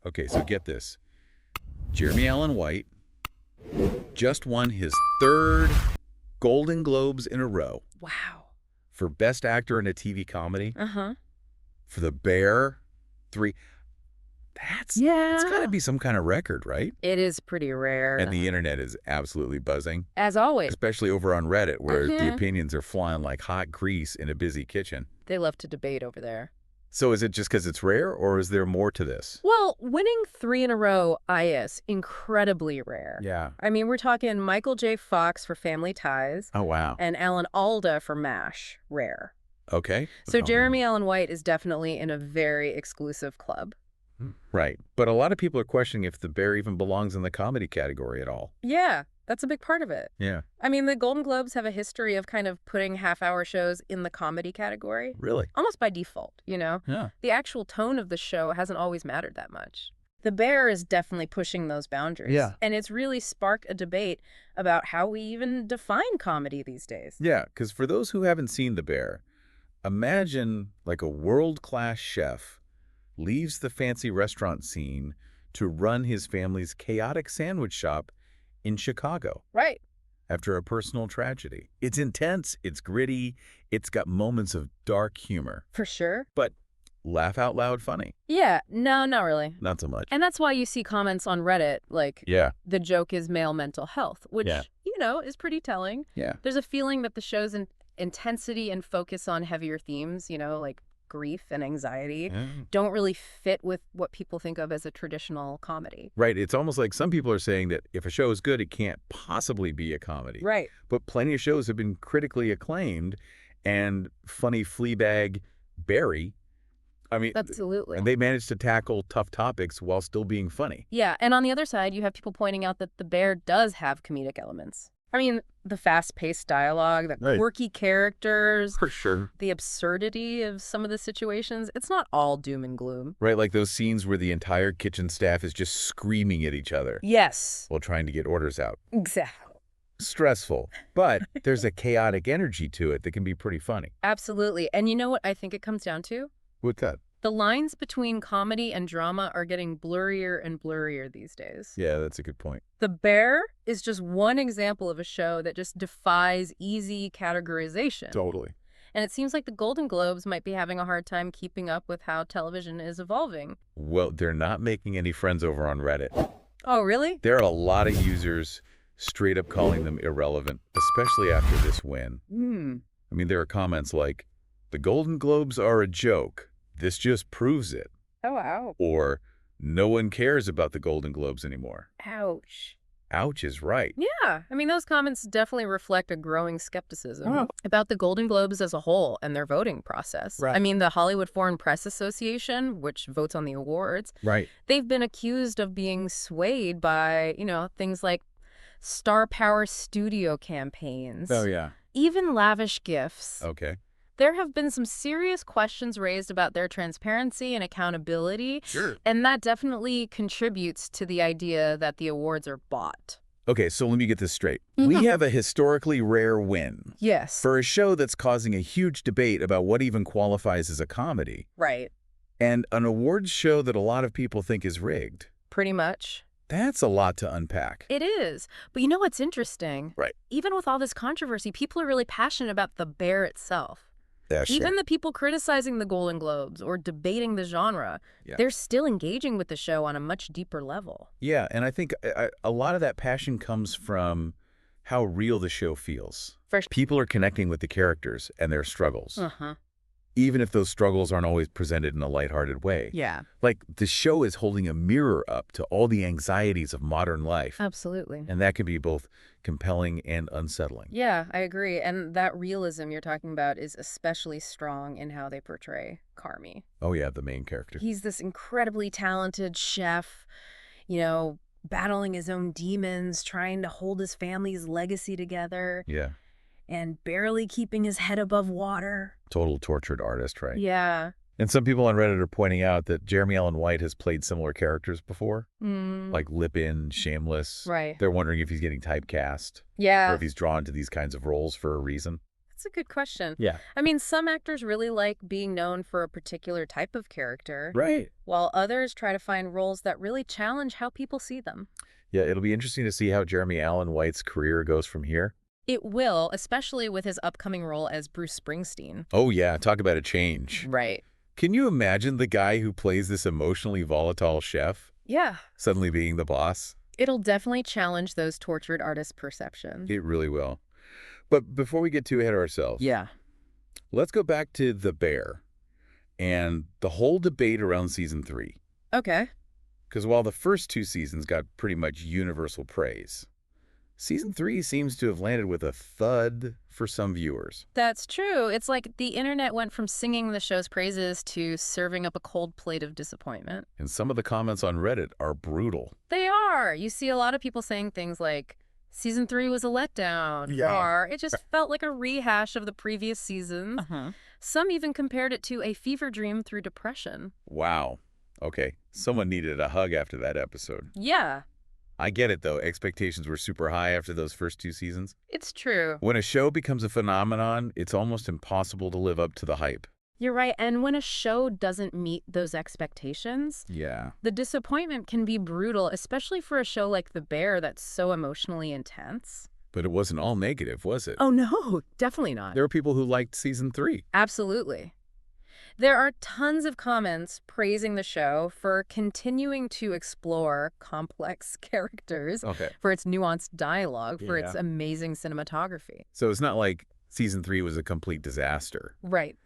Okay, so get this. Jeremy Allen White just won his 3rd Golden Globes in a row Wow. for Best Actor in a TV Comedy. Uh-huh. For The Bear, 3. It's got to be some kind of record, right? It is pretty rare. And the internet is absolutely buzzing. As always. Especially over on Reddit, where the opinions are flying like hot grease in a busy kitchen. They love to debate over there. So is it just because it's rare, or is there more to this? Well, winning 3 in a row, incredibly rare. Yeah. I mean, we're talking Michael J. Fox for Family Ties. Oh, wow. And Alan Alda for MASH, rare. Okay. So Jeremy Allen White is definitely in a very exclusive club. Right. But a lot of people are questioning if The Bear even belongs in the comedy category at all. Yeah, that's a big part of it. Yeah. I mean, the Golden Globes have a history of kind of putting half-hour shows in the comedy category. Really? Almost by default, you know? Yeah. The actual tone of the show hasn't always mattered that much. The Bear is definitely pushing those boundaries. Yeah. And it's really sparked a debate about how we even define comedy these days. Yeah, because for those who haven't seen The Bear, imagine like a world-class chef leaves the fancy restaurant scene to run his family's chaotic sandwich shop in Chicago. Right. After a personal tragedy. It's intense, it's gritty, it's got moments of dark humor. For sure. But laugh out loud funny. Yeah, no, not really. Not so much. And that's why you see comments on Reddit like, yeah, the joke is male mental health, which, you know, is pretty telling. Yeah. There's a feeling that the show's intensity and focus on heavier themes, you know, like grief and anxiety, don't really fit with what people think of as a traditional comedy. Right. It's almost like some people are saying that if a show is good, it can't possibly be a comedy. Right. But plenty of shows have been critically acclaimed, and funny Fleabag Barry, I mean, absolutely. And they managed to tackle tough topics while still being funny. Yeah. And on the other side, you have people pointing out that The Bear does have comedic elements. I mean, the fast-paced dialogue, the quirky characters. For sure. The absurdity of some of the situations. It's not all doom and gloom. Right, like those scenes where the entire kitchen staff is just screaming at each other. Yes. While trying to get orders out. Exactly. Stressful, but there's a chaotic energy to it that can be pretty funny. Absolutely. And you know what I think it comes down to? What's that? The lines between comedy and drama are getting blurrier and blurrier these days. Yeah, that's a good point. The Bear is just one example of a show that just defies easy categorization. Totally. And it seems like the Golden Globes might be having a hard time keeping up with how television is evolving. Well, they're not making any friends over on Reddit. Oh, really? There are a lot of users straight up calling them irrelevant, especially after this win. I mean, there are comments like, "The Golden Globes are a joke. This just proves it." Oh, wow. Or, "No one cares about the Golden Globes anymore." Ouch. Ouch is right. Yeah. I mean, those comments definitely reflect a growing skepticism about the Golden Globes as a whole and their voting process. Right. I mean, the Hollywood Foreign Press Association, which votes on the awards, they've been accused of being swayed by, you know, things like star power studio campaigns. Oh, yeah. Even lavish gifts. Okay. There have been some serious questions raised about their transparency and accountability. Sure. And that definitely contributes to the idea that the awards are bought. Okay, so let me get this straight. We have a historically rare win. Yes. For a show that's causing a huge debate about what even qualifies as a comedy. Right. And an awards show that a lot of people think is rigged. Pretty much. That's a lot to unpack. It is. But you know what's interesting? Right. Even with all this controversy, people are really passionate about The Bear itself. Yeah, sure. Even the people criticizing the Golden Globes or debating the genre, they're still engaging with the show on a much deeper level. Yeah, and I think a lot of that passion comes from how real the show feels. People are connecting with the characters and their struggles. Even if those struggles aren't always presented in a lighthearted way. Yeah. Like, the show is holding a mirror up to all the anxieties of modern life. Absolutely. And that can be both compelling and unsettling. Yeah, I agree. And that realism you're talking about is especially strong in how they portray Carmy. Oh, yeah, the main character. He's this incredibly talented chef, you know, battling his own demons, trying to hold his family's legacy together. Yeah. And barely keeping his head above water. Total tortured artist, right? Yeah. And some people on Reddit are pointing out that Jeremy Allen White has played similar characters before, like Lip-In, Shameless. Right. They're wondering if he's getting typecast. Yeah. Or if he's drawn to these kinds of roles for a reason. That's a good question. Yeah. I mean, some actors really like being known for a particular type of character, Right. while others try to find roles that really challenge how people see them. Yeah, it'll be interesting to see how Jeremy Allen White's career goes from here. It will, especially with his upcoming role as Bruce Springsteen. Oh, yeah. Talk about a change. Right. Can you imagine the guy who plays this emotionally volatile chef Yeah. suddenly being the boss? It'll definitely challenge those tortured artist perceptions. It really will. But before we get too ahead of ourselves, Yeah. let's go back to The Bear and the whole debate around season 3. Okay. Because while the first 2 seasons got pretty much universal praise, season 3 seems to have landed with a thud for some viewers. That's true. It's like the internet went from singing the show's praises to serving up a cold plate of disappointment. And some of the comments on Reddit are brutal. They are. You see a lot of people saying things like, season 3 was a letdown, or it just felt like a rehash of the previous seasons. Some even compared it to a fever dream through depression. Wow. Okay, someone needed a hug after that episode. Yeah. I get it, though. Expectations were super high after those first 2 seasons. It's true. When a show becomes a phenomenon, it's almost impossible to live up to the hype. You're right. And when a show doesn't meet those expectations, Yeah. the disappointment can be brutal, especially for a show like The Bear that's so emotionally intense. But it wasn't all negative, was it? Oh, no, definitely not. There were people who liked season 3. Absolutely. There are tons of comments praising the show for continuing to explore complex characters, for its nuanced dialogue, for its amazing cinematography. So it's not like season 3 was a complete disaster. Right.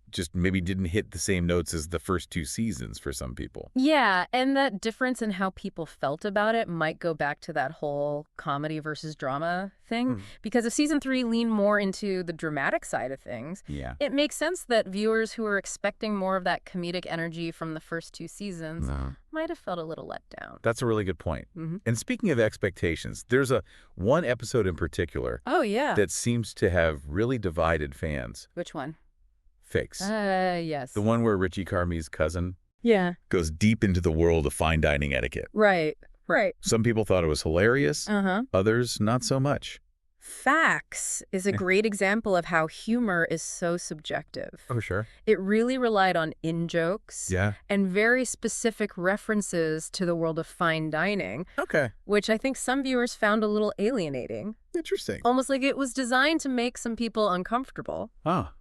Just maybe didn't hit the same notes as the first 2 seasons for some people. Yeah, and that difference in how people felt about it might go back to that whole comedy versus drama thing. Because if season 3 leaned more into the dramatic side of things, it makes sense that viewers who were expecting more of that comedic energy from the first 2 seasons might have felt a little let down. That's a really good point. And speaking of expectations, there's one episode in particular that seems to have really divided fans. Which one? Fix. Yes. The one where Richie Carmy's cousin goes deep into the world of fine dining etiquette. Right. Some people thought it was hilarious. Others, not so much. Facts is a great example of how humor is so subjective. Oh, sure. It really relied on in-jokes and very specific references to the world of fine dining, which I think some viewers found a little alienating. Interesting. Almost like it was designed to make some people uncomfortable,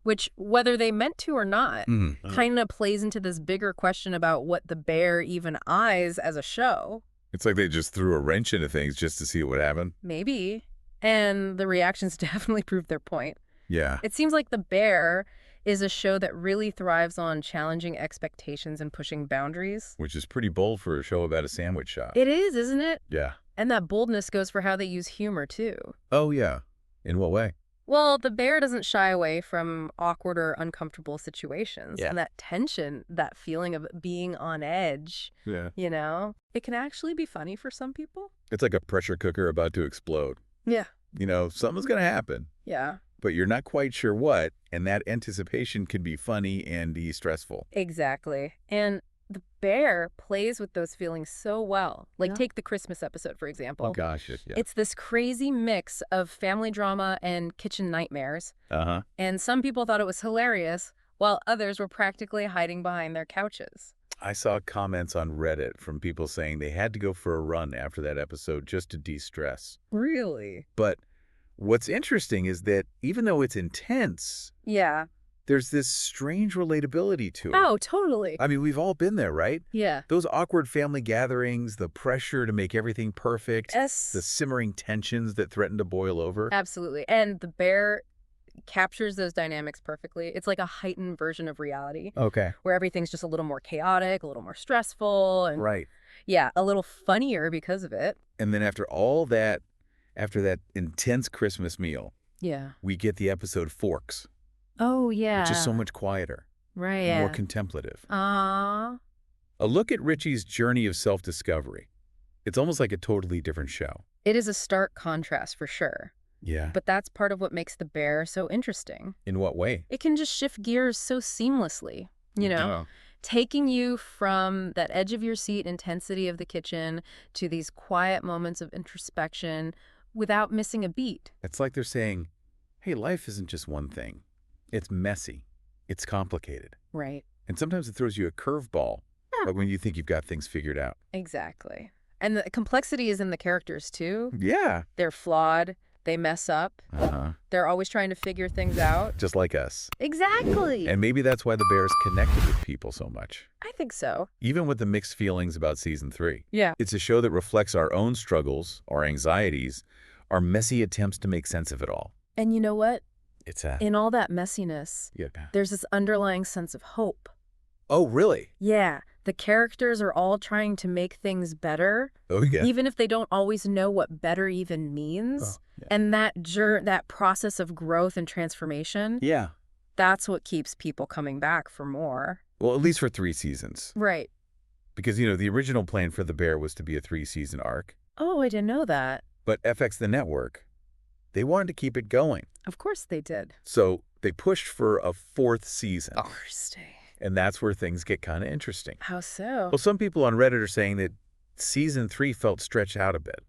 which, whether they meant to or not, kind of plays into this bigger question about what The Bear even eyes as a show. It's like they just threw a wrench into things just to see what happened. Maybe. And the reactions definitely proved their point. Yeah. It seems like The Bear is a show that really thrives on challenging expectations and pushing boundaries. Which is pretty bold for a show about a sandwich shop. It is, isn't it? Yeah. And that boldness goes for how they use humor, too. Oh, yeah. In what way? Well, The Bear doesn't shy away from awkward or uncomfortable situations. And that tension, that feeling of being on edge, you know, it can actually be funny for some people. It's like a pressure cooker about to explode. Yeah. You know, something's going to happen. Yeah. But you're not quite sure what, and that anticipation can be funny and stressful. Exactly. And The Bear plays with those feelings so well. Like, take the Christmas episode, for example. Oh, gosh. Yeah. It's this crazy mix of family drama and kitchen nightmares. And some people thought it was hilarious, while others were practically hiding behind their couches. I saw comments on Reddit from people saying they had to go for a run after that episode just to de-stress. Really? But what's interesting is that even though it's intense, there's this strange relatability to it. Oh, totally. I mean, we've all been there, right? Yeah. Those awkward family gatherings, the pressure to make everything perfect, the simmering tensions that threaten to boil over. Absolutely. And The Bear captures those dynamics perfectly. It's like a heightened version of reality. Where everything's just a little more chaotic, a little more stressful. And yeah, a little funnier because of it. And then after all that, after that intense Christmas meal, we get the episode Forks. Oh, yeah. Which is so much quieter. Right. More contemplative. A look at Richie's journey of self-discovery. It's almost like a totally different show. It is a stark contrast for sure. Yeah. But that's part of what makes The Bear so interesting. In what way? It can just shift gears so seamlessly, you know, taking you from that edge of your seat intensity of the kitchen to these quiet moments of introspection without missing a beat. It's like they're saying, hey, life isn't just one thing. It's messy. It's complicated. Right. And sometimes it throws you a curveball, like when you think you've got things figured out. Exactly. And the complexity is in the characters, too. Yeah. They're flawed. They mess up. They're always trying to figure things out. Just like us. Exactly. And maybe that's why the Bears connected with people so much. I think so. Even with the mixed feelings about season 3. Yeah. It's a show that reflects our own struggles, our anxieties, our messy attempts to make sense of it all. And you know what? It's in all that messiness, there's this underlying sense of hope. Oh, really? Yeah. The characters are all trying to make things better. Oh, yeah. Even if they don't always know what better even means. And that process of growth and transformation. Yeah. That's what keeps people coming back for more. Well, at least for 3 seasons. Right. Because, the original plan for The Bear was to be a 3-season arc. Oh, I didn't know that. But FX, the network, they wanted to keep it going. Of course they did. So they pushed for a 4th season. Of course they. And that's where things get kind of interesting. How so? Well, some people on Reddit are saying that season 3 felt stretched out a bit.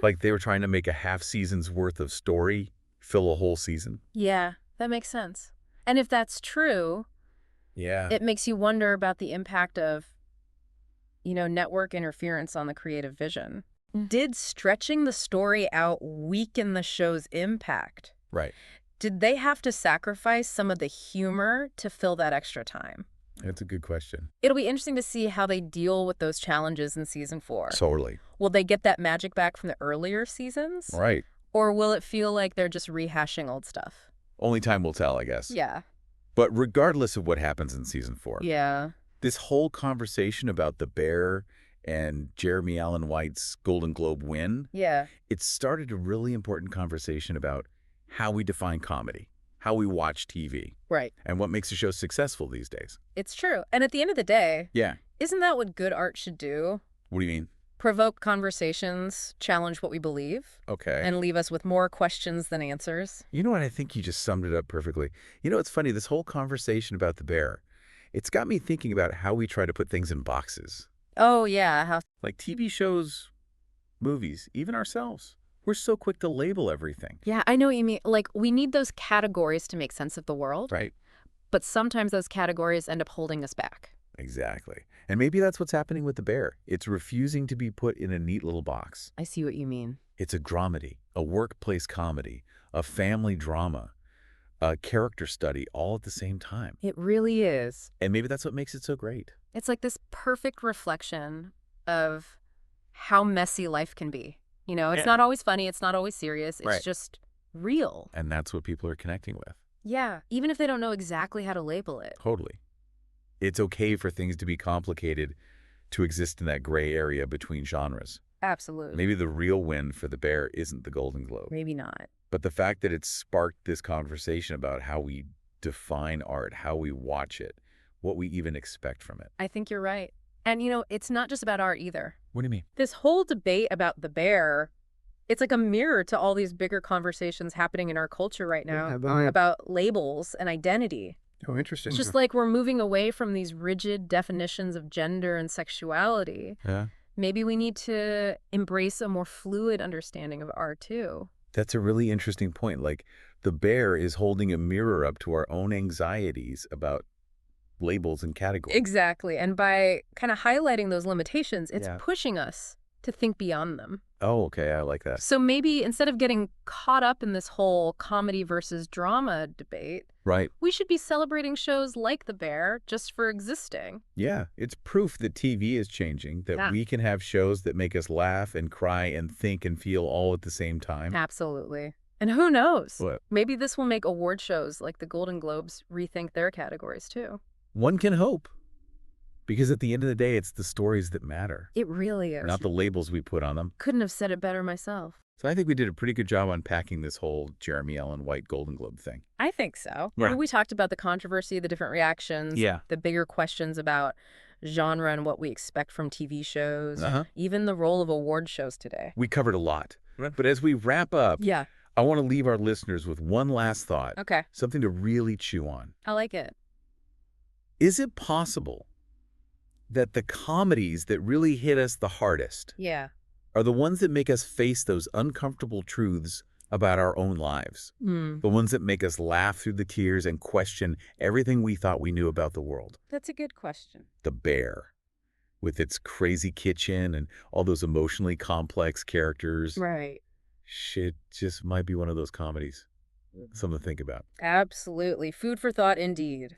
Like they were trying to make a half season's worth of story fill a whole season. Yeah, that makes sense. And if that's true, it makes you wonder about the impact of, network interference on the creative vision. Did stretching the story out weaken the show's impact? Right. Did they have to sacrifice some of the humor to fill that extra time? That's a good question. It'll be interesting to see how they deal with those challenges in season 4. Totally. Will they get that magic back from the earlier seasons? Right. Or will it feel like they're just rehashing old stuff? Only time will tell, I guess. Yeah. But regardless of what happens in season 4, this whole conversation about The Bear and Jeremy Allen White's Golden Globe win, it started a really important conversation about how we define comedy, how we watch TV. Right. And what makes a show successful these days. It's true. And at the end of the day, isn't that what good art should do? What do you mean? Provoke conversations, challenge what we believe. Okay. And leave us with more questions than answers. You know what? I think you just summed it up perfectly. It's funny, this whole conversation about The Bear, it's got me thinking about how we try to put things in boxes. Oh, yeah. Like TV shows, movies, even ourselves. We're so quick to label everything. Yeah, I know what you mean. Like, we need those categories to make sense of the world. Right. But sometimes those categories end up holding us back. Exactly. And maybe that's what's happening with The Bear. It's refusing to be put in a neat little box. I see what you mean. It's a dramedy, a workplace comedy, a family drama, a character study all at the same time. It really is. And maybe that's what makes it so great. It's like this perfect reflection of how messy life can be. It's not always funny. It's not always serious. It's just real. And that's what people are connecting with. Yeah, even if they don't know exactly how to label it. Totally. It's okay for things to be complicated, to exist in that gray area between genres. Absolutely. Maybe the real win for The Bear isn't the Golden Globe. Maybe not. But the fact that it sparked this conversation about how we define art, how we watch it, what we even expect from it. I think you're right. And, it's not just about art either. What do you mean? This whole debate about The Bear, it's like a mirror to all these bigger conversations happening in our culture right now about labels and identity. Oh, interesting. It's just like we're moving away from these rigid definitions of gender and sexuality. Yeah. Maybe we need to embrace a more fluid understanding of art, too. That's a really interesting point. Like, The Bear is holding a mirror up to our own anxieties about labels and categories. Exactly. And by kind of highlighting those limitations, it's pushing us to think beyond them. Oh, okay. I like that. So maybe instead of getting caught up in this whole comedy versus drama debate, we should be celebrating shows like The Bear just for existing. Yeah. It's proof that TV is changing, that we can have shows that make us laugh and cry and think and feel all at the same time. Absolutely. And who knows? What? Maybe this will make award shows like the Golden Globes rethink their categories, too. One can hope. Because at the end of the day, it's the stories that matter. It really is. Not the labels we put on them. Couldn't have said it better myself. So I think we did a pretty good job unpacking this whole Jeremy Allen White Golden Globe thing. I think so. Yeah. We talked about the controversy, the different reactions, the bigger questions about genre and what we expect from TV shows, even the role of award shows today. We covered a lot. But as we wrap up, I want to leave our listeners with one last thought. Okay. Something to really chew on. I like it. Is it possible that the comedies that really hit us the hardest are the ones that make us face those uncomfortable truths about our own lives. Hmm. The ones that make us laugh through the tears and question everything we thought we knew about the world. That's a good question. The Bear, with its crazy kitchen and all those emotionally complex characters. Right. Shit just might be one of those comedies. Something to think about. Absolutely. Food for thought indeed.